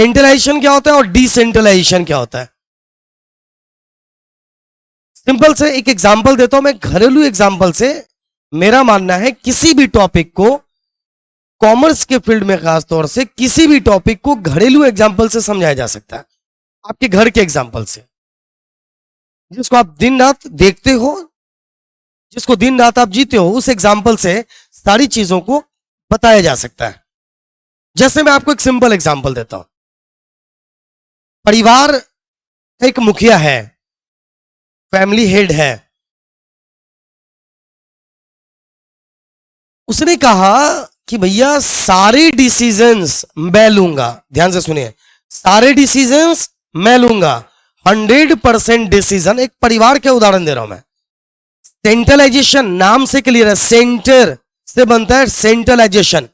Centralisation क्या होता है और डिसेंट्रलाइजेशन क्या होता है? सिंपल से एक एग्जांपल देता हूं मैं, घरेलू एग्जांपल से। मेरा मानना है किसी भी टॉपिक को, कॉमर्स के फील्ड में खासतौर से किसी भी टॉपिक को घरेलू एग्जांपल से समझाया जा सकता है, आपके घर के एग्जांपल से, जिसको आप दिन रात देखते हो, जिसको दिन रात आप जीते हो, उस एग्जांपल से सारी चीजों को बताया जा सकता है। जैसे मैं आपको एक सिंपल एग्जांपल देता हूं। परिवार एक मुखिया है, फैमिली हेड है। उसने कहा कि भैया सारे डिसीजंस मैं लूंगा। ध्यान से सुनिए, सारे डिसीजंस मैं लूंगा, 100% डिसीजन। एक परिवार के उदाहरण दे रहा हूं मैं। सेंट्रलाइजेशन नाम से क्लियर है, सेंटर से बनता है सेंट्रलाइजेशन।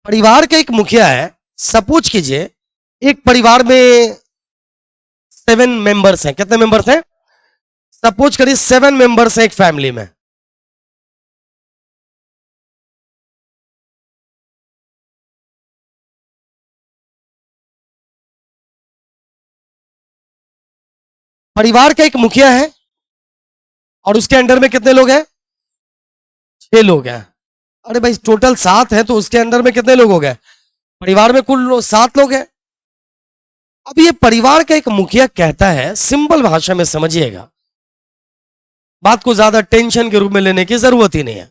परिवार का एक मुखिया है, सपोज कीजिए एक परिवार में 7 मेंबर्स हैं। कितने मेंबर्स हैं? सपोज करिए 7 मेंबर्स हैं एक फैमिली में। परिवार का एक मुखिया है और उसके अंडर में कितने लोग हैं? 6 लोग हैं। अरे भाई टोटल 7 है, तो उसके अंडर में कितने लोग हो गए? परिवार में कुल 7 लोग हैं। अब ये परिवार का एक मुखिया कहता है, सिंपल भाषा में समझिएगा, बात को ज्यादा टेंशन के रूप में लेने की जरूरत ही नहीं है।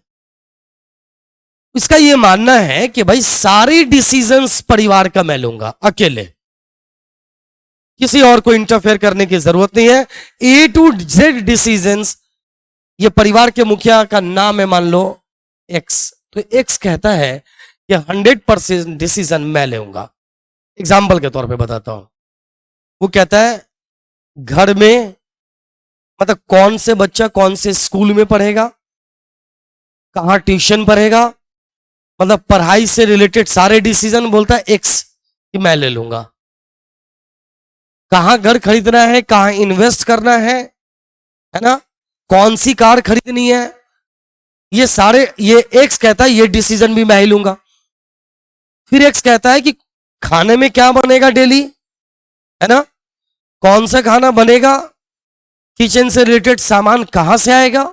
इसका ये मानना है कि भाई सारे डिसीजंस परिवार का मैं लूंगा अकेले, किसी और को इंटरफेयर करने की जरूरत नहीं है। A to Z डिसीजंस, ये परिवार के मुखिया का नाम है, मान लो X। तो X कहता है कि 100% डिसीजन मैं लूंगा। एग्जाम्पल के तौर पे बताता हूं। वो कहता है घर में, मतलब कौन से बच्चा कौन से स्कूल में पढ़ेगा, कहां ट्यूशन पढ़ेगा, मतलब पढ़ाई से रिलेटेड सारे डिसीजन बोलता है X कि मैं ले लूंगा। कहां घर खरीदना है, कहां इन्वेस्ट करना है ना, कौन सी कार खरीदनी है, ये सारे, ये X कहता है ये डिसीजन भी मैं ही लूंगा। फिर X कहता है कि खाने में क्या बनेगा डेली, है ना, कौन सा खाना बनेगा, किचन से रिलेटेड सामान कहां से आएगा,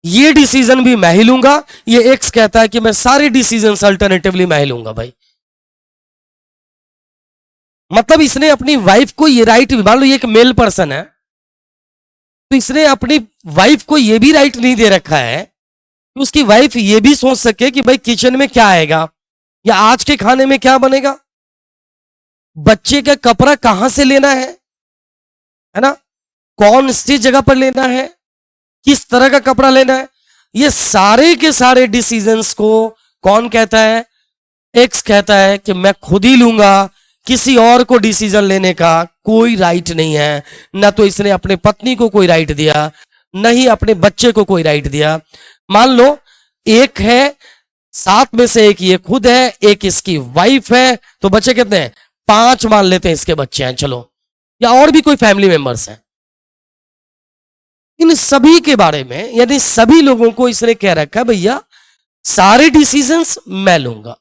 ये डिसीजन भी मैं ही लूंगा। ये X कहता है कि मैं सारे डिसीजन अल्टरनेटिवली मैं ही लूंगा। भाई मतलब इसने अपनी वाइफ को ये राइट, मान लो ये एक मेल पर्सन है, तो इसने अपनी वाइफ को ये भी राइट नहीं दे रखा है कि उसकी वाइफ ये भी सोच सके कि भाई किचन में क्या आएगा, या आज के खाने में क्या बनेगा, बच्चे का कपड़ा कहां से लेना है ना, कौन सी जगह पर लेना है, किस तरह का कपड़ा लेना है। ये सारे के सारे डिसीजंस को कौन कहता है? X कहता है कि मैं खुद ही लूंगा, किसी और को डिसीजन लेने का कोई राइट नहीं है। ना तो इसने अपने पत्नी को कोई राइट दिया, न ही अपने बच्चे को कोई राइट दिया। मान लो एक है, 7 में से एक ये खुद है, एक इसकी वाइफ है, तो बच्चे कितने हैं? 5 मान लेते हैं इसके बच्चे हैं, चलो, या और भी कोई फैमिली मेंबर्स हैं। इन सभी के बारे में, यानी सभी लोगों को इसने कह रखा है भैया सारे डिसीजंस मैं लूंगा।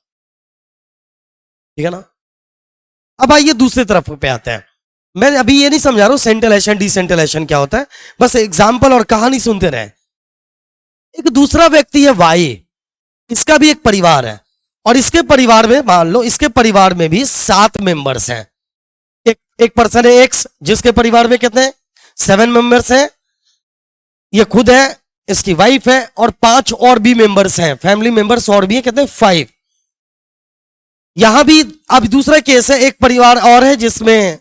ठीक है ना। अब आइए दूसरी तरफ पे आते हैं। मैं अभी ये नहीं समझा रहा हूं सेंट्रलाइजेशन डिसेंट्रलाइजेशन क्या होता है, बस एग्जाम्पल और कहानी सुनते रहे। एक दूसरा व्यक्ति है वाई, इसका भी एक परिवार है, और इसके परिवार में, मान लो इसके परिवार में भी 7 मेंबर्स हैं। एक पर्सन है X, जिसके परिवार में कितने 7 मेंबर्स हैं। ये खुद है, इसकी वाइफ है, और 5 और भी मेंबर्स हैं, फैमिली मेंबर्स और भी हैं, कितने 5। यहां भी अब दूसरा केस है, एक परिवार और है जिसमें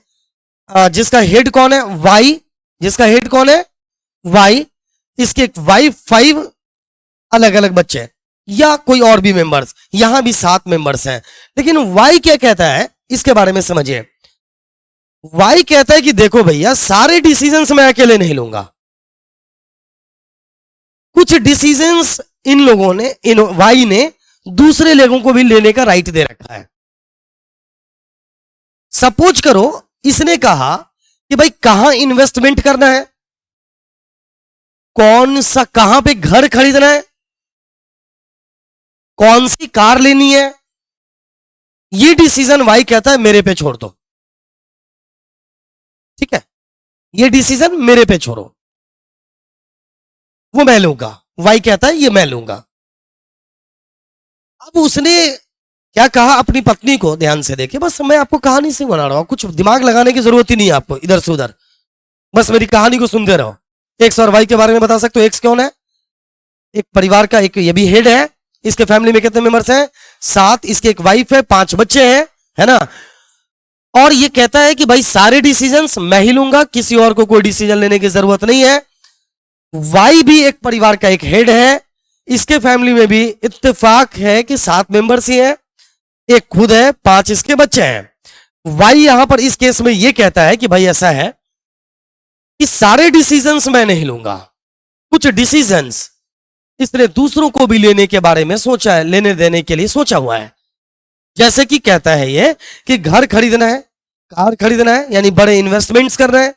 जिसका हेड कौन है? वाई। जिसका हेड कौन है? वाई। इसके वाइफ, 5 अलग अलग बच्चे हैं, या कोई और भी मेंबर्स। यहां भी 7 मेंबर्स हैं। लेकिन वाई क्या कहता है इसके बारे में समझिए। वाई कहता है कि देखो भैया सारे डिसीजंस मैं अकेले नहीं लूंगा, कुछ डिसीजंस इन लोगों ने, इन वाई ने दूसरे लोगों को भी लेने का राइट दे रखा है। सपोज करो इसने कहा कि भाई कहां इन्वेस्टमेंट करना है, कौन सा, कहां पे घर खरीदना है, कौन सी कार लेनी है, ये डिसीजन वाई कहता है मेरे पे छोड़ दो, ठीक है, ये डिसीजन मेरे पे छोड़ो, वो मैं लूंगा। वाई कहता है ये मैं लूंगा। अब उसने क्या कहा अपनी पत्नी को, ध्यान से देखिए, बस मैं आपको कहानी से बना रहा हूं, कुछ दिमाग लगाने की जरूरत ही नहीं है आपको इधर से उधर, बस मेरी कहानी को सुनते रहो। एक्स और वाई के बारे में बता सकते हो। एक्स कौन है? एक परिवार का एक ये भी हेड है। इसके फैमिली में कितने मेंबर्स हैं? 7। इसके एक वाइफ है, 5 बच्चे हैं, है ना। और ये कहता है कि भाई सारे डिसीजंस मैं ही लूंगा, किसी और को कोई डिसीजन लेने की जरूरत नहीं है। वाई भी एक परिवार का एक हेड है। इसके फैमिली में भी इत्तेफाक है कि 7 मेंबर्स ही हैं, एक खुद है, 5 इसके बच्चे हैं। वाई यहां पर इस केस में यह कहता है कि भाई ऐसा है कि सारे डिसीजंस मैं नहीं लूंगा, कुछ डिसीजंस इसने दूसरों को भी लेने के बारे में सोचा है, लेने देने के लिए सोचा हुआ है। जैसे कि कहता है ये कि घर खरीदना है, कार खरीदना है, यानी बड़े इन्वेस्टमेंट्स कर रहे हैं,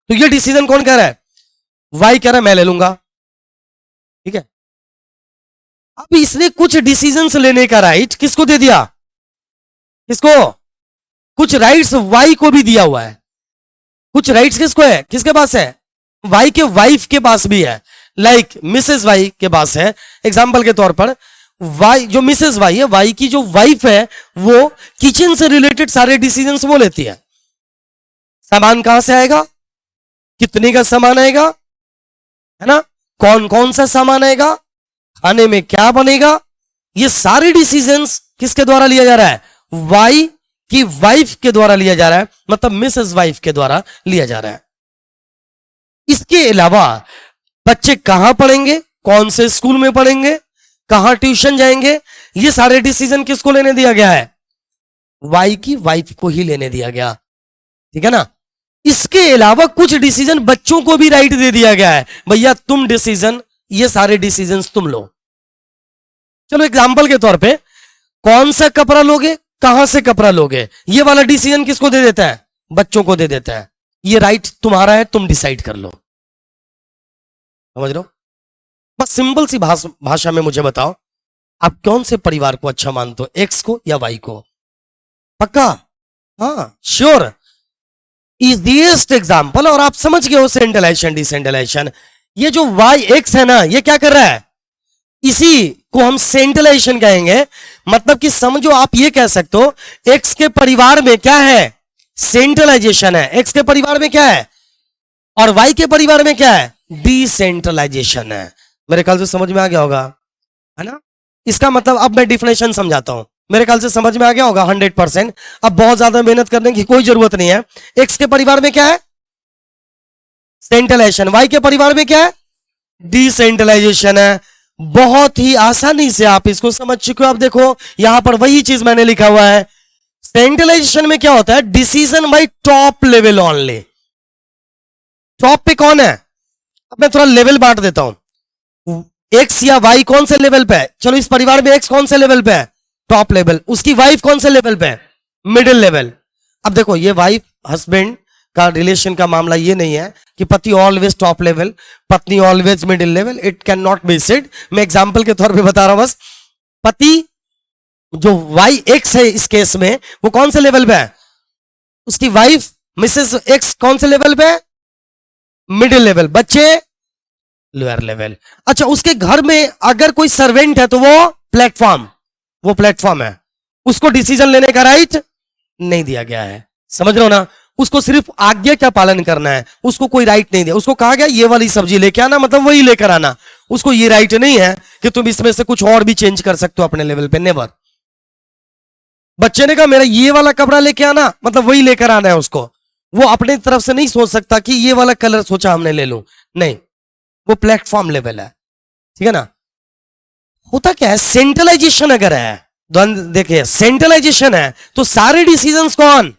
तो ये डिसीजन कौन कह रहा है? वाई कह रहा है मैं ले लूंगा, ठीक है। अब इसने कुछ डिसीजंस लेने का राइट किसको दे दिया? किसको? कुछ राइट्स वाई को भी दिया हुआ है। कुछ राइट्स किसको है? किसके पास है? वाई के वाइफ के पास भी है, लाइक मिसेस वाई के पास है। एग्जाम्पल के तौर पर वाई, जो मिसेस वाई है, वाई की जो वाइफ है, वो किचन से रिलेटेड सारे डिसीजंस वो लेती है। सामान कहां से आएगा, कितने का सामान आएगा, है ना, कौन कौन सा सामान आएगा, खाने में क्या बनेगा, ये सारे डिसीजंस किसके द्वारा लिया जा रहा है? वाई की वाइफ के द्वारा लिया जा रहा है, मतलब मिसेस वाइफ के द्वारा लिया जा रहा है। इसके अलावा बच्चे कहां पढ़ेंगे, कौन से स्कूल में पढ़ेंगे, कहां ट्यूशन जाएंगे, ये सारे डिसीजन किसको लेने दिया गया है? वाई की वाइफ को ही लेने दिया गया, ठीक है ना। इसके अलावा कुछ डिसीजन बच्चों को भी राइट दे दिया गया है, भैया तुम डिसीजन, ये सारे डिसीजन तुम लो। चलो एग्जाम्पल के तौर पे, कौन सा कपड़ा लोगे, कहां से कपड़ा लोगे, ये वाला डिसीजन किसको दे देता है? बच्चों को दे देता है। ये राइट तुम्हारा है, तुम डिसाइड कर लो। समझ रहे हो? बस सिंपल सी भाषा में मुझे बताओ, आप कौन से परिवार को अच्छा मानते हो, एक्स को या वाई को? पक्का? हाँ श्योर। इजीएस्ट एग्जाम्पल, और आप समझ गए हो सेंट्रलाइजेशन डिसेंट्रलाइजेशन। ये जो वाई एक्स है ना, ये क्या कर रहा है? इसी को हम सेंट्रलाइजेशन कहेंगे। मतलब कि समझो, आप ये कह सकते हो एक्स के परिवार में क्या है? सेंट्रलाइजेशन है। एक्स के परिवार में क्या है? और वाई के परिवार में क्या है? डिसेंट्रलाइजेशन है। मेरे ख्याल से समझ में आ गया होगा, है ना। इसका मतलब अब मैं डिफिनेशन समझाता हूं, मेरे ख्याल से समझ में आ गया होगा 100%। अब बहुत ज्यादा मेहनत करने की कोई जरूरत नहीं है। एक्स के परिवार में क्या है? सेंट्रलाइजेशन। वाई के परिवार में क्या है? डिसेंट्रलाइजेशन है। बहुत ही आसानी से आप इसको समझ चुके हो। आप देखो यहां पर वही चीज मैंने लिखा हुआ है। सेंट्रलाइजेशन में क्या होता है? Decision by top level only. Top पे कौन है? अब मैं थोड़ा लेवल बांट देता हूं। एक्स या वाई कौन से लेवल पे है? चलो इस परिवार में एक्स कौन से लेवल पे है? Top level. उसकी वाइफ कौन से लेवल पे है? Middle level. अब देखो, ये वाइफ हस्बैंड का रिलेशन का मामला ये नहीं है कि पति ऑलवेज टॉप लेवल, पत्नी always middle level. It can not be said. मैं एग्जांपल के तौर पे बता रहा हूं बस। पति जो वाई एक्स है इस केस में, वो कौन से लेवल पे है? उसकी वाइफ मिसेस एक्स कौन से लेवल पे है? Middle level. बच्चे लोअर लेवल। अच्छा, उसके घर में अगर कोई सर्वेंट है तो वो प्लेटफॉर्म है। उसको डिसीजन लेने का राइट नहीं दिया गया है। समझ रहे हो ना? उसको सिर्फ आज्ञा का पालन करना है, उसको कोई राइट नहीं दिया। उसको कहा गया ये वाली सब्जी लेके आना, मतलब वही लेकर आना। उसको ये राइट नहीं है कि तुम इसमें से कुछ और भी चेंज कर सकते हो अपने लेवल पे, नेवर। बच्चे ने कहा मेरा ये वाला कपड़ा लेके आना, मतलब वही लेकर आना है उसको। वो अपनी तरफ से नहीं सोच सकता कि ये वाला कलर सोचा हमने ले लूं, नहीं। वो प्लेटफॉर्म लेवल है, ठीक है ना। होता क्या है, सेंट्रलाइजेशन अगर है, देखिए सेंट्रलाइजेशन है तो सारे डिसीजंस कौन?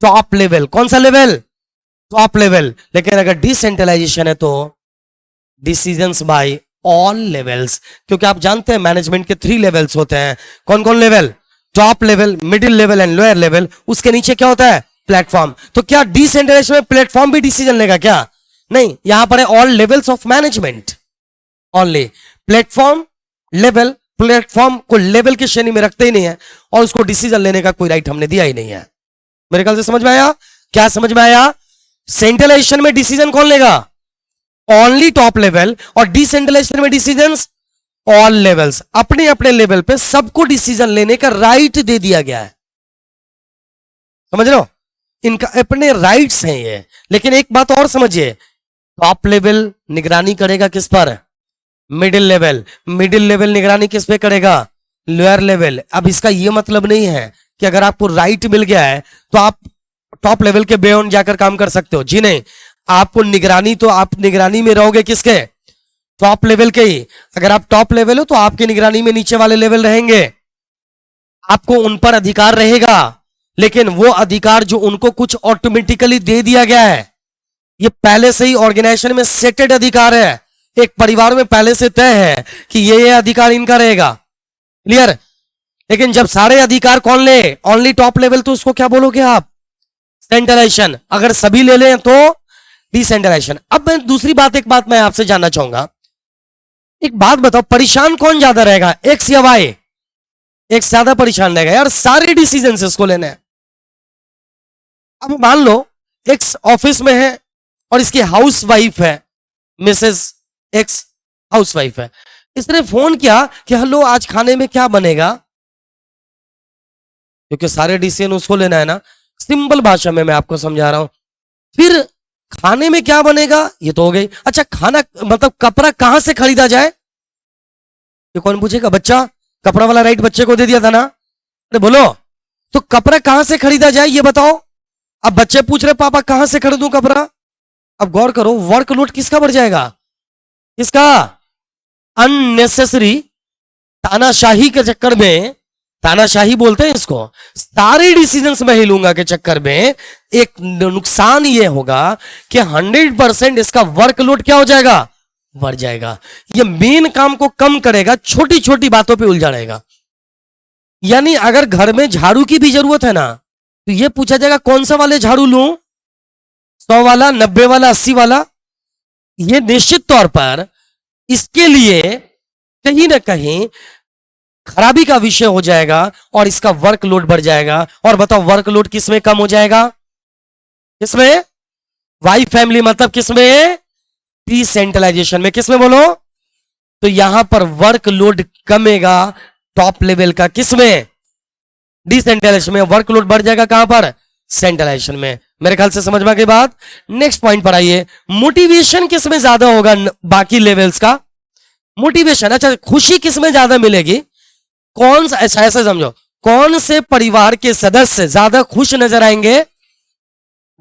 Top level. कौन सा लेवल? Top level. लेकिन अगर डिसेंट्रलाइजेशन है तो डिसीजंस बाय ऑल लेवल्स। क्योंकि आप जानते हैं मैनेजमेंट के 3 लेवल्स होते हैं। कौन कौन level? Top level, middle level and lower level. उसके नीचे क्या होता है? प्लेटफॉर्म। तो क्या डिसेंट्रलाइजेशन में प्लेटफॉर्म भी डिसीजन लेगा क्या? नहीं, यहां पर है all levels of management only. Platform, level, platform को लेवल की श्रेणी में रखते ही नहीं है और उसको डिसीजन लेने का कोई राइट हमने दिया ही नहीं है। मेरे ख्याल से समझ में आया? क्या समझ में आया? सेंट्रलाइजेशन में डिसीजन कौन लेगा? ओनली टॉप लेवल, और डिसेंट्रलाइजेशन में डिसीजंस ऑल लेवल्स। अपने अपने लेवल पे सबको डिसीजन लेने का राइट दे दिया गया है। समझ रहे हो? इनका अपने राइट्स हैं ये। लेकिन एक बात और समझिए, टॉप लेवल निगरानी करेगा किस पर? Middle level. मिडिल लेवल निगरानी किस पे करेगा? Lower level. अब इसका ये मतलब नहीं है कि अगर आपको राइट मिल गया है तो आप टॉप लेवल के बियॉन्ड जाकर काम कर सकते हो। जी नहीं, आपको निगरानी, तो आप निगरानी में रहोगे किसके? टॉप लेवल के ही। अगर आप टॉप लेवल हो तो आपकी निगरानी में नीचे वाले लेवल रहेंगे, आपको उन पर अधिकार रहेगा, लेकिन वो अधिकार जो उनको कुछ ऑटोमेटिकली दे दिया गया है, ये पहले से ही ऑर्गेनाइजेशन में सेटेड अधिकार है। एक परिवार में पहले से तय है कि ये अधिकार इनका रहेगा। क्लियर? लेकिन जब सारे अधिकार कौन ले? ओनली टॉप लेवल, तो उसको क्या बोलोगे आप? सेंट्रलाइजेशन। अगर सभी ले लें तो डिसेंट्रलाइजेशन। अब मैं दूसरी बात, एक बात मैं आपसे जानना चाहूंगा, एक बात बताओ, परेशान कौन ज्यादा रहेगा, एक्स या वाई? एक्स ज्यादा परेशान रहेगा यार, सारे डिसीजन इसको लेने हैं। अब मान लो एक्स ऑफिस में है और इसकी हाउस वाइफ है, मिसेस एक्स हाउस वाइफ है। इसने फोन किया कि हेलो आज खाने में क्या बनेगा, क्योंकि सारे डिसीजन उसको लेना है ना। सिंपल भाषा में मैं आपको समझा रहा हूं। फिर खाने में क्या बनेगा ये तो हो गई। अच्छा, खाना मतलब कपड़ा कहां से खरीदा जाए, ये कौन पूछेगा? बच्चा। कपड़ा वाला राइट बच्चे को दे दिया था ना। अरे बोलो, तो कपड़ा कहां से खरीदा जाए ये बताओ। अब बच्चे पूछ रहे पापा कहां से खरीदूं कपड़ा। अब गौर करो, वर्कलोड किसका बढ़ जाएगा? किसका? अननेसेसरी तानाशाही के चक्कर में, तानाशाही बोलते हैं इसको, सारे डिसीजंस में ही लूंगा के चक्कर में एक नुकसान ये होगा कि 100% इसका वर्कलोड क्या हो जाएगा? बढ़ जाएगा। ये मेन काम को कम करेगा, छोटी छोटी बातों पे उलझा रहेगा। यानी अगर घर में झाड़ू की भी जरूरत है ना, तो ये पूछा जाएगा कौन सा वाले झाड़ू लूं, 100 वाला, 90 वाला, 80 वाला। ये निश्चित तौर पर इसके लिए कहीं ना कहीं खराबी का विषय हो जाएगा और इसका वर्कलोड बढ़ जाएगा। और बताओ वर्कलोड किसमें कम हो जाएगा? किसमें? वाई फैमिली, मतलब किसमें? डिसेंट्रलाइजेशन में। किसमें बोलो? तो यहां पर वर्कलोड कमेगा टॉप लेवल का। किसमें? डिसेंट्रलाइजेशन में। वर्कलोड बढ़ जाएगा कहां पर? सेंट्रलाइजेशन में। मेरे ख्याल से समझ में आ गई बात। नेक्स्ट पॉइंट पर आइए, मोटिवेशन किसमें ज्यादा होगा बाकी लेवल्स का? मोटिवेशन। अच्छा, खुशी किसमें ज्यादा मिलेगी? कौन सा, ऐसा समझो, कौन से परिवार के सदस्य ज्यादा खुश नजर आएंगे?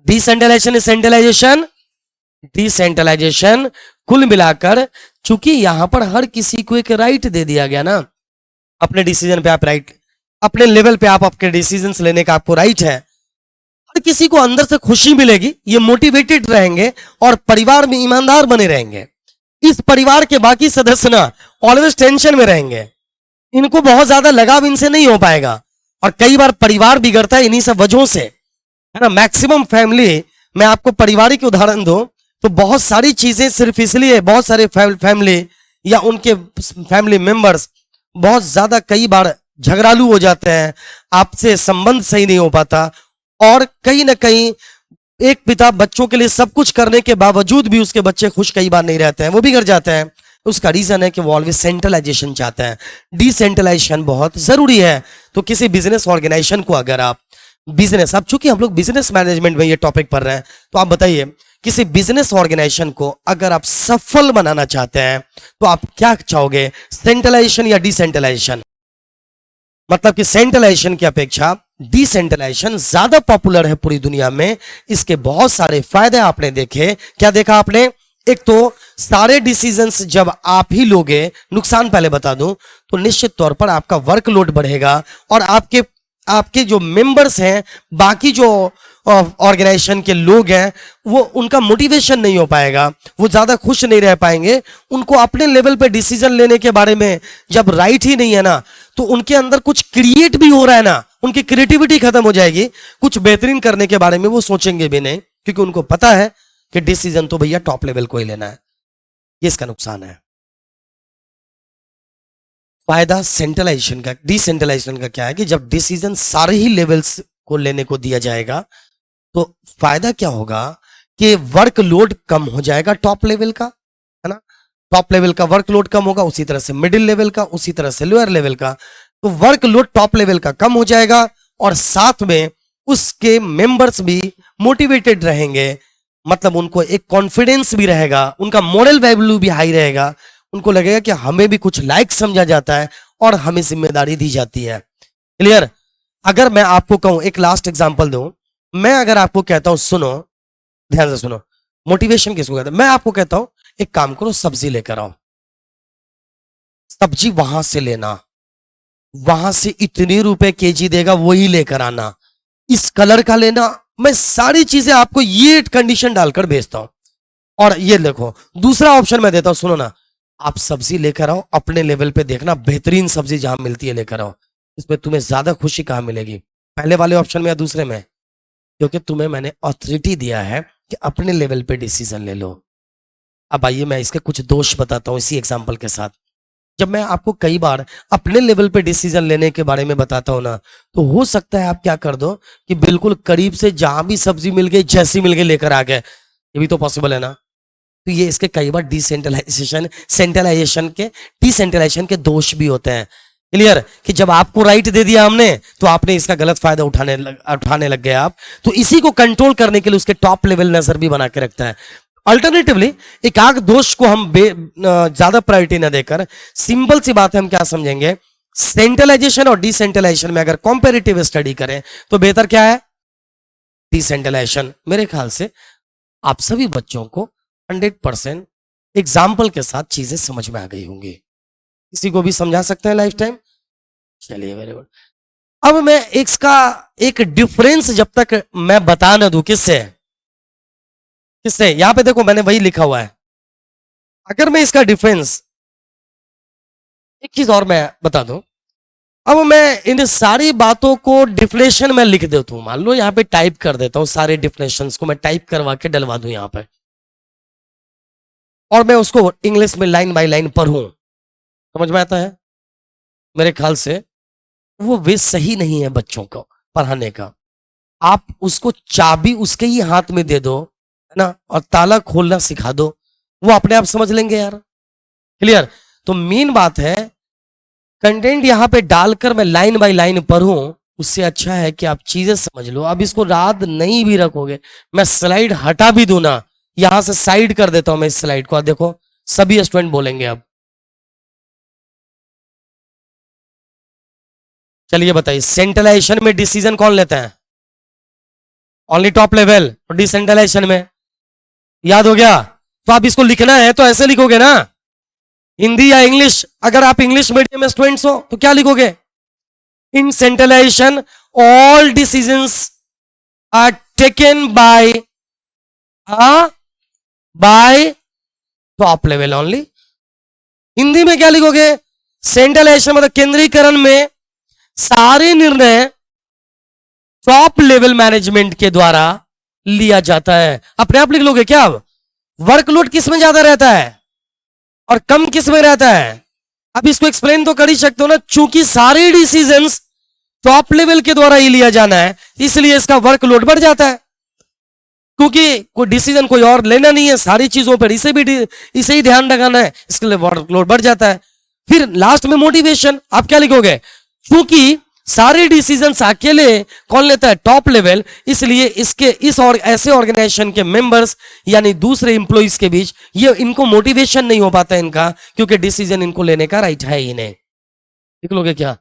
Decentralisation, centralisation? डिसेंट्रलाइजेशन। कुल मिलाकर चूंकि यहां पर हर किसी को एक राइट दे दिया गया ना, अपने डिसीजन पे आप राइट, अपने लेवल पे आप आपके डिसीजंस लेने का आपको राइट है। हर किसी को अंदर से खुशी मिलेगी, ये मोटिवेटेड रहेंगे और परिवार में ईमानदार बने रहेंगे। इस परिवार के बाकी सदस्य ना ऑलवेज टेंशन में रहेंगे, इनको बहुत ज्यादा लगाव इनसे नहीं हो पाएगा और कई बार परिवार बिगड़ता है इन्हीं सब वजहों से, है ना। मैक्सिमम फैमिली, मैं आपको पारिवारिक उदाहरण दूं तो बहुत सारी चीजें सिर्फ इसलिए, बहुत सारे फैमिली या उनके फैमिली मेंबर्स बहुत ज्यादा कई बार झगड़ालू हो जाते हैं, आपसे संबंध सही नहीं हो पाता और कहीं ना कहीं एक पिता बच्चों के लिए सब कुछ करने के बावजूद भी उसके बच्चे खुश कई बार नहीं रहते हैं, वो बिगड़ जाते हैं। उसका रीजन है कि वो ऑलवेज सेंट्रलाइजेशन चाहते हैं। डिसेंट्रलाइजेशन बहुत जरूरी है। तो किसी बिजनेस ऑर्गेनाइजेशन को अगर आप बिजनेस, अब चूंकि हम लोग बिजनेस मैनेजमेंट में ये टॉपिक पढ़ रहे हैं, तो आप बताइए किसी बिजनेस ऑर्गेनाइजेशन को अगर आप सफल बनाना चाहते हैं तो आप क्या चाहोगे, सेंट्रलाइजेशन या डिसेंट्रलाइजेशन? मतलब कि सेंट्रलाइजेशन की अपेक्षा डिसेंट्रलाइजेशन ज्यादा पॉपुलर है पूरी दुनिया में। इसके बहुत सारे फायदे आपने देखे। क्या देखा आपने? एक तो सारे डिसीजंस जब आप ही लोगे, नुकसान पहले बता दूं, तो निश्चित तौर पर आपका वर्कलोड बढ़ेगा और आपके जो मेंबर्स हैं, बाकी जो ऑर्गेनाइजेशन के लोग हैं, वो उनका मोटिवेशन नहीं हो पाएगा, वो ज्यादा खुश नहीं रह पाएंगे। उनको अपने लेवल पे डिसीजन लेने के बारे में जब राइट ही नहीं है ना, तो उनके अंदर कुछ क्रिएट भी हो रहा है ना, उनकी क्रिएटिविटी खत्म हो जाएगी। कुछ बेहतरीन करने के बारे में वो सोचेंगे भी नहीं, क्योंकि उनको पता है कि डिसीजन तो भैया टॉप लेवल को ही लेना है। ये इसका नुकसान है। फायदा सेंट्रलाइजेशन का, डिसेंट्रलाइजेशन का क्या है कि जब डिसीजन सारे ही लेवल्स को लेने को दिया जाएगा तो फायदा क्या होगा कि वर्कलोड कम हो जाएगा टॉप लेवल का, है ना। टॉप लेवल का वर्कलोड कम होगा, उसी तरह से मिडिल लेवल का, उसी तरह से लोअर लेवल का। तो वर्कलोड टॉप लेवल का कम हो जाएगा और साथ में उसके मेंबर्स भी मोटिवेटेड रहेंगे, मतलब उनको एक कॉन्फिडेंस भी रहेगा, उनका मोरल वैल्यू भी हाई रहेगा, उनको लगेगा कि हमें भी कुछ लायक समझा जाता है और हमें जिम्मेदारी दी जाती है। क्लियर। अगर मैं आपको कहूं, एक लास्ट एग्जांपल दूं, मैं अगर आपको कहता हूं, सुनो ध्यान से सुनो, मोटिवेशन किसको कहता है। मैं आपको कहता हूं एक काम करो, सब्जी लेकर आओ, सब्जी वहां से लेना, वहां से इतने रुपए केजी देगा वही लेकर आना, इस कलर का लेना, मैं सारी चीजें आपको ये कंडीशन डालकर भेजता हूं। और ये देखो दूसरा ऑप्शन मैं देता हूं, सुनो ना, आप सब्जी लेकर आओ, अपने लेवल पे देखना बेहतरीन सब्जी जहां मिलती है लेकर आओ, इसमें तुम्हें ज्यादा खुशी कहां मिलेगी, पहले वाले ऑप्शन में या दूसरे में? क्योंकि तुम्हें मैंने ऑथोरिटी दिया है कि अपने लेवल पे डिसीजन ले लो। अब आइए मैं इसके कुछ दोष बताता हूं इसी एग्जाम्पल के साथ। जब मैं आपको कई बार अपने लेवल पे डिसीजन लेने के बारे में बताता हूं ना, तो हो सकता है आप क्या कर दो कि बिल्कुल करीब से जहां भी सब्जी मिल गई, जैसी मिल गई लेकर आ गए, ये भी तो पॉसिबल है ना। तो ये इसके कई बार डिसेंट्रलाइजेशन के दोष भी होते हैं। क्लियर। कि जब आपको राइट दे दिया हमने तो आपने इसका गलत फायदा उठाने लग गए आप, तो इसी को कंट्रोल करने के लिए उसके टॉप लेवल नजर भी बना के रखता है। अल्टरनेटिवली एक आग दोष को हम ज्यादा प्रायोरिटी ना देकर, सिंपल सी बात है, हम क्या समझेंगे, सेंट्रलाइजेशन और डिसेंट्रलाइजेशन में अगर कंपैरेटिव स्टडी करें तो बेहतर क्या है, डिसेंट्रलाइजेशन। मेरे ख्याल से आप सभी बच्चों को 100% एग्जाम्पल के साथ चीजें समझ में आ गई होंगी। किसी को भी समझा सकते हैं लाइफ टाइम। चलिए वेरी गुड। अब मैं इसका एक डिफरेंस जब तक मैं बता ना दूं, किससे किससे, यहां पे देखो मैंने वही लिखा हुआ है। अगर मैं इसका डिफरेंस, एक चीज और मैं बता दूं, अब मैं इन सारी बातों को डिफिनेशन में लिख देता हूं, मान लो यहां पे टाइप कर देता हूं, सारे डिफिनेशंस को मैं टाइप करवा के डलवा दूं यहां पे, और मैं उसको इंग्लिश में लाइन बाय लाइन पढ़ूं, समझ में आता है? मेरे ख्याल से वो वे सही नहीं है बच्चों को पढ़ाने का। आप उसको चाबी उसके ही हाथ में दे दो, है ना, और ताला खोलना सिखा दो, वो अपने आप समझ लेंगे यार। क्लियर। तो मेन बात है, कंटेंट यहां पे डालकर मैं लाइन बाय लाइन पढ़ूं, उससे अच्छा है कि आप चीजें समझ लो। अब इसको याद नहीं भी रखोगे, मैं स्लाइड हटा भी दूं ना, यहां से साइड कर देता हूं मैं इस स्लाइड को, देखो सभी स्टूडेंट बोलेंगे। अब चलिए बताइए, सेंट्रलाइजेशन में डिसीजन कौन लेता है? Only top level. और डिसेंट्रलाइजेशन में, याद हो गया? तो आप इसको लिखना है तो ऐसे लिखोगे ना, हिंदी या इंग्लिश। अगर आप इंग्लिश मीडियम में स्टूडेंट्स हो तो क्या लिखोगे? In centralisation all decisions are taken by top level only. Hindi में क्या लिखोगे? सेंट्रलाइजेशन मतलब केंद्रीकरण में सारे निर्णय टॉप लेवल मैनेजमेंट के द्वारा लिया जाता है। अपने आप लिख लोगे क्या? अब वर्कलोड किस में ज्यादा रहता है और कम किस में रहता है? अब इसको एक्सप्लेन तो कर ही सकते हो ना, चूंकि सारे डिसीजंस टॉप लेवल के द्वारा ही लिया जाना है, इसलिए इसका वर्कलोड बढ़ जाता है, क्योंकि कोई डिसीजन कोई और लेना नहीं है, सारी चीजों पर इसे ही ध्यान लगाना है, इसके लिए वर्कलोड बढ़ जाता है। फिर लास्ट में मोटिवेशन, आप क्या लिखोगे? क्योंकि सारे डिसीजंस अकेले कौन लेता है? टॉप लेवल, इसलिए ऐसे ऑर्गेनाइजेशन के मेंबर्स यानी दूसरे इंप्लॉइज के बीच ये इनको मोटिवेशन नहीं हो पाता इनका, क्योंकि डिसीजन इनको लेने का राइट है ही नहीं। लिख लोगे क्या?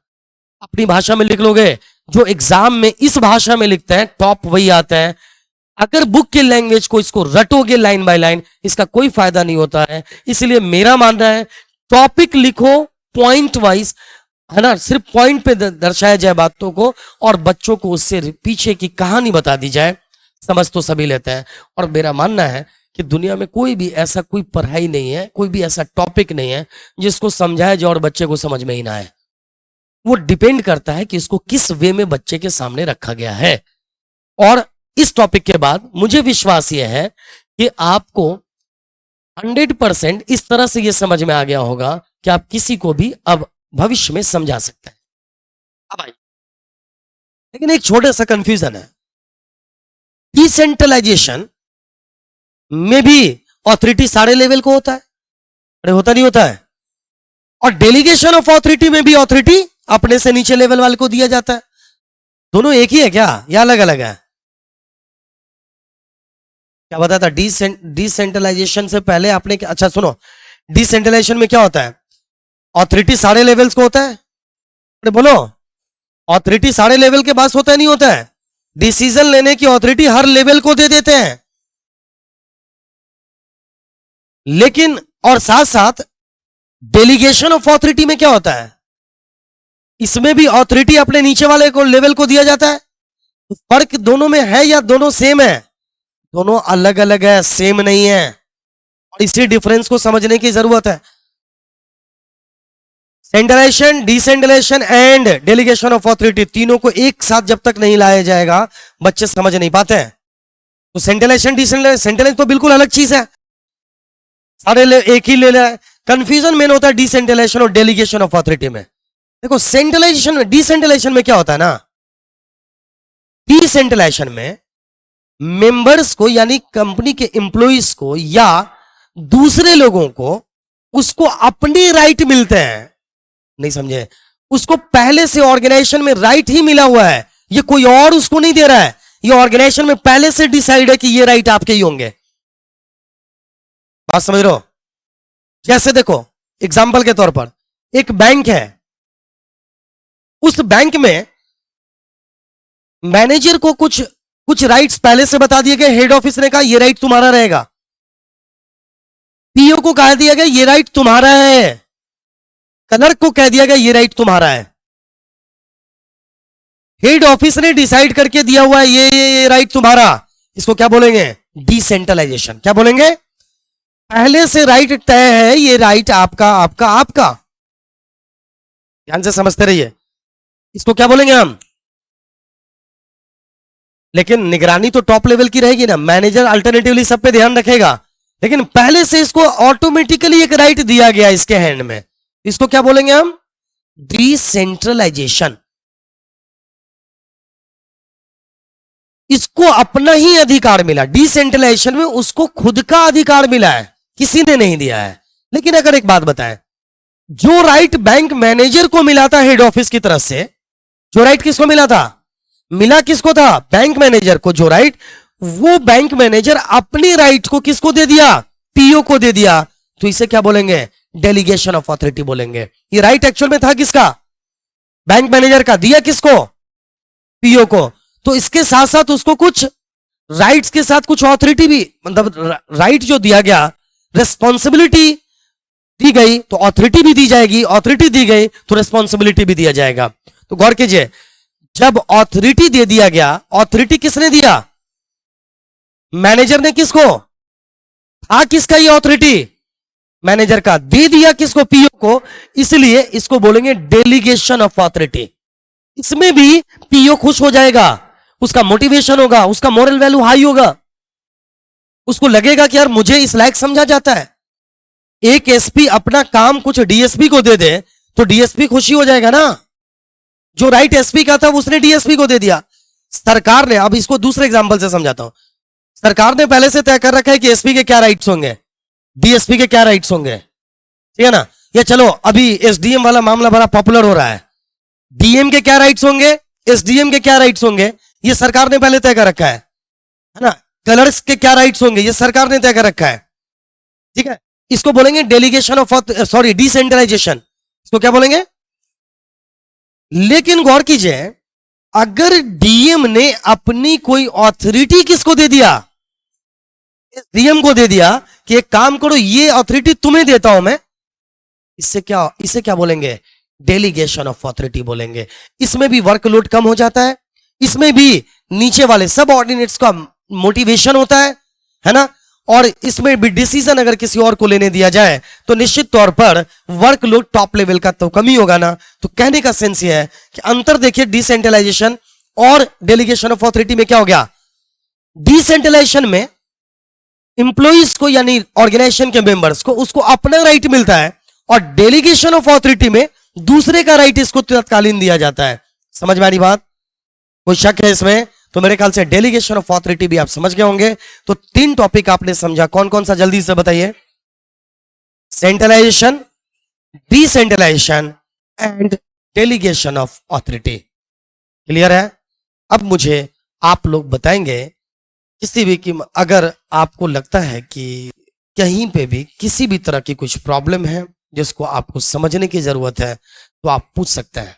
अपनी भाषा में लिख लोगे, जो एग्जाम में इस भाषा में लिखते हैं टॉप वही आता है। अगर बुक के लैंग्वेज को इसको रटोगे लाइन बाय लाइन, इसका कोई फायदा नहीं होता है। इसलिए मेरा मानना है टॉपिक लिखो पॉइंट वाइज, है ना, सिर्फ पॉइंट पे दर्शाया जाए बातों को, और बच्चों को उससे पीछे की कहानी बता दी जाए, समझ तो सभी लेते हैं। और मेरा मानना है कि दुनिया में कोई भी ऐसा कोई पढ़ाई नहीं है, कोई भी ऐसा टॉपिक नहीं है जिसको समझाया जाए और बच्चे को समझ में ही ना आए। वो डिपेंड करता है कि इसको किस वे में बच्चे के सामने रखा गया है। और इस टॉपिक के बाद मुझे विश्वास यह है कि आपको 100% इस तरह से यह समझ में आ गया होगा कि आप किसी को भी अब भविष्य में समझा सकता है। अब आइए, लेकिन एक छोटा सा कंफ्यूजन है। डिसेंट्रलाइजेशन में भी ऑथोरिटी सारे लेवल को होता है, अरे होता नहीं होता है। और डेलीगेशन ऑफ ऑथोरिटी में भी ऑथोरिटी अपने से नीचे लेवल वाले को दिया जाता है। दोनों एक ही है क्या या अलग अलग है? क्या बताया था? डिसेंट्रलाइजेशन से पहले आपने अच्छा सुनो, डिसेंट्रलाइजेशन में क्या होता है? ऑथोरिटी सारे लेवल्स को होता है, अरे बोलो, ऑथोरिटी सारे लेवल के पास होता है नहीं होता है? डिसीजन लेने की ऑथोरिटी हर लेवल को दे देते हैं, लेकिन और साथ साथ डेलीगेशन ऑफ ऑथोरिटी में क्या होता है? इसमें भी ऑथोरिटी अपने नीचे वाले को लेवल को दिया जाता है। तो फर्क दोनों में है या दोनों सेम है? दोनों अलग अलग है, सेम नहीं है, और इसी डिफरेंस को समझने की जरूरत है। Centralisation, decentralisation and delegation of authority, तीनों को एक साथ जब तक नहीं लाया जाएगा बच्चे समझ नहीं पाते हैं। तो सेंट्रलाइजेशन, डिसेंट्रलाइजेशन, सेंट्रलाइजेशन तो बिल्कुल अलग चीज है, सारे एक ही ले रहा है। कंफ्यूजन मेन होता है डिसेंट्रलाइजेशन और डेलीगेशन ऑफ ऑथोरिटी में। देखो सेंट्रलाइजेशन में, डिसेंट्रलाइजेशन में क्या होता है ना, डिसेंट्रलाइजेशन में मेंबर्स को यानी कंपनी के एम्प्लॉइज को या दूसरे लोगों को उसको अपनी राइट मिलते हैं। नहीं समझे? उसको पहले से ऑर्गेनाइजेशन में राइट ही मिला हुआ है, ये कोई और उसको नहीं दे रहा है, ये ऑर्गेनाइजेशन में पहले से डिसाइड है कि ये राइट आपके ही होंगे। बात समझ रहे हो? जैसे देखो एग्जाम्पल के तौर पर एक बैंक है, उस बैंक में मैनेजर को कुछ राइट्स पहले से बता दिए गए, हेड ऑफिस ने कहा ये राइट तुम्हारा रहेगा, पीओ को कह दिया गया ये राइट तुम्हारा है, क्लर्क को कह दिया गया ये राइट तुम्हारा है। हेड ऑफिस ने डिसाइड करके दिया हुआ है ये राइट तुम्हारा, इसको क्या बोलेंगे? डिसेंट्रलाइजेशन। क्या बोलेंगे? पहले से राइट तय है, ये राइट आपका आपका आपका। ध्यान से समझते रहिए, इसको क्या बोलेंगे हम? लेकिन निगरानी तो टॉप लेवल की रहेगी ना, मैनेजर अल्टरनेटिवली सब पे ध्यान रखेगा, लेकिन पहले से इसको ऑटोमेटिकली एक राइट दिया गया इसके हैंड में, इसको क्या बोलेंगे हम? डिसेंट्रलाइजेशन। इसको अपना ही अधिकार मिला, डिसेंट्रलाइजेशन में उसको खुद का अधिकार मिला है, किसी ने नहीं दिया है। लेकिन अगर एक बात बताएं, जो राइट बैंक मैनेजर को मिला था हेड ऑफिस की तरफ से, जो राइट किसको मिला था? मिला किसको था? बैंक मैनेजर को। जो राइट, वो बैंक मैनेजर अपनी राइट को किसको दे दिया? पीओ को दे दिया। तो इसे क्या बोलेंगे? डेलीगेशन ऑफ ऑथोरिटी बोलेंगे। ये राइट एक्चुअल में था किसका? बैंक मैनेजर का। दिया किसको? पीओ को। तो इसके साथ साथ उसको कुछ राइट्स के साथ कुछ ऑथोरिटी भी, मतलब राइट जो दिया गया, रिस्पॉन्सिबिलिटी दी गई तो ऑथोरिटी भी दी जाएगी, ऑथोरिटी दी गई तो रिस्पॉन्सिबिलिटी भी दिया जाएगा। तो गौर कीजिए, जब ऑथोरिटी दे दिया गया, ऑथोरिटी किसने दिया? मैनेजर ने। किसको था? किसका ये ऑथोरिटी? मैनेजर का। दे दिया किसको? पीओ को। इसलिए इसको बोलेंगे डेलीगेशन ऑफ ऑथोरिटी। इसमें भी पीओ खुश हो जाएगा, उसका मोटिवेशन होगा, उसका मोरल वैल्यू हाई होगा, उसको लगेगा कि यार मुझे इस लायक समझा जाता है। एक एसपी अपना काम कुछ डीएसपी को दे दे तो डीएसपी खुशी हो जाएगा ना। जो राइट एसपी का था उसने डीएसपी को दे दिया। सरकार ने, अब इसको दूसरे एग्जांपल से समझाता हूं, सरकार ने पहले से तय कर रखा है कि एसपी के क्या राइट्स होंगे, डीएसपी के क्या राइट्स होंगे, ठीक है ना। या चलो अभी एसडीएम वाला मामला बड़ा पॉपुलर हो रहा है, डीएम के क्या राइट्स होंगे, एसडीएम के क्या राइट्स होंगे, ये सरकार ने पहले तय कर रखा है ना। क्लर्क्स के क्या राइट्स होंगे, ये सरकार ने तय कर रखा है, ठीक है। इसको बोलेंगे डेलीगेशन ऑफ, सॉरी, डिसेंट्रलाइजेशन। इसको क्या बोलेंगे? लेकिन गौर कीजिए, अगर डीएम ने अपनी कोई ऑथोरिटी किसको दे दिया? डीएम को दे दिया कि एक काम करो, ये ऑथोरिटी तुम्हें देता हूं मैं, इसे क्या बोलेंगे? डेलीगेशन ऑफ ऑथोरिटी बोलेंगे। इसमें भी वर्कलोड कम हो जाता है, इसमें भी नीचे वाले सब ऑर्डिनेट्स का मोटिवेशन होता है ना। और इसमें भी डिसीजन अगर किसी और को लेने दिया जाए तो निश्चित तौर पर वर्कलोड टॉप लेवल का तो कमी होगा ना। तो कहने का सेंस यह है कि अंतर देखिए डिसेंट्रलाइजेशन और डेलीगेशन ऑफ ऑथोरिटी में क्या हो गया? डिसेंट्रलाइजेशन में इंप्लॉइज को यानी ऑर्गेनाइजेशन के मेंबर्स को उसको अपना राइट मिलता है, और डेलीगेशन ऑफ ऑथोरिटी में दूसरे का राइट इसको तत्कालीन दिया जाता है। समझ में आ रही बात? कोई शक है इसमें? तो मेरे ख्याल से डेलीगेशन ऑफ ऑथोरिटी भी आप समझ गए होंगे। तो 3 टॉपिक आपने समझा, कौन कौन सा जल्दी से बताइए? Centralisation, decentralisation and delegation of authority. Clear है? अब मुझे आप लोग बताएंगे किसी भी की, अगर आपको लगता है कि कहीं पे भी किसी भी तरह की कुछ प्रॉब्लम है जिसको आपको समझने की जरूरत है तो आप पूछ सकते हैं।